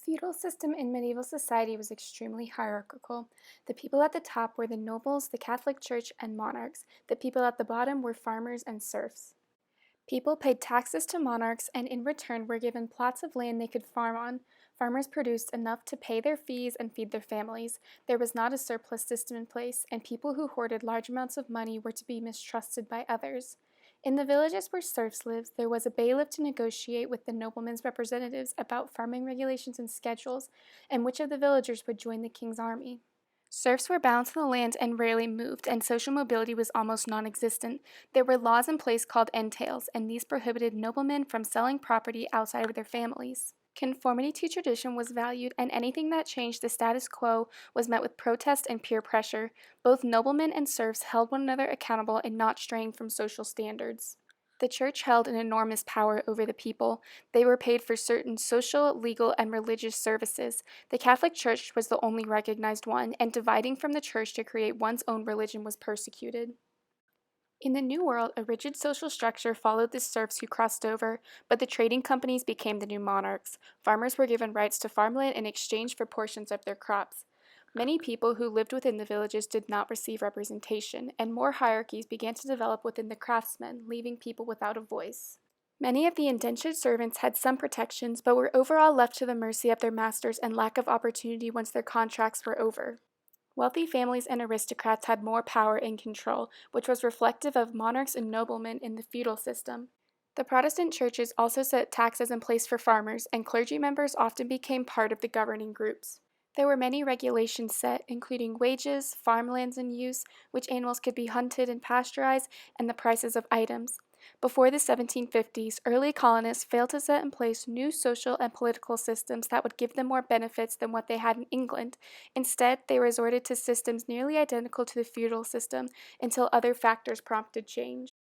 Feudal system in medieval society was extremely hierarchical. The people at the top were the nobles, the Catholic Church, and monarchs. The people at the bottom were farmers and serfs. People paid taxes to monarchs and in return were given plots of land they could farm on. Farmers produced enough to pay their fees and feed their families. There was not a surplus system in place, and people who hoarded large amounts of money were to be mistrusted by others. In the villages where serfs lived, there was a bailiff to negotiate with the noblemen's representatives about farming regulations and schedules, and which of the villagers would join the king's army. Serfs were bound to the land and rarely moved, and social mobility was almost non existent. There were laws in place called entails, and these prohibited noblemen from selling property outside of their families. Conformity to tradition was valued, and anything that changed the status quo was met with protest and peer pressure. Both noblemen and serfs held one another accountable in not straying from social standards. The church held an enormous power over the people. They were paid for certain social, legal, and religious services. The Catholic Church was the only recognized one, and dividing from the church to create one's own religion was persecuted. In the New World, a rigid social structure followed the serfs who crossed over, but the trading companies became the new monarchs. Farmers were given rights to farmland in exchange for portions of their crops. Many people who lived within the villages did not receive representation, and more hierarchies began to develop within the craftsmen, leaving people without a voice. Many of the indentured servants had some protections, but were overall left to the mercy of their masters and lack of opportunity once their contracts were over. Wealthy families and aristocrats had more power and control, which was reflective of monarchs and noblemen in the feudal system. The Protestant churches also set taxes in place for farmers, and clergy members often became part of the governing groups. There were many regulations set, including wages, farmlands in use, which animals could be hunted and pasteurized, and the prices of items. Before the 1750s, early colonists failed to set in place new social and political systems that would give them more benefits than what they had in England. Instead, they resorted to systems nearly identical to the feudal system until other factors prompted change.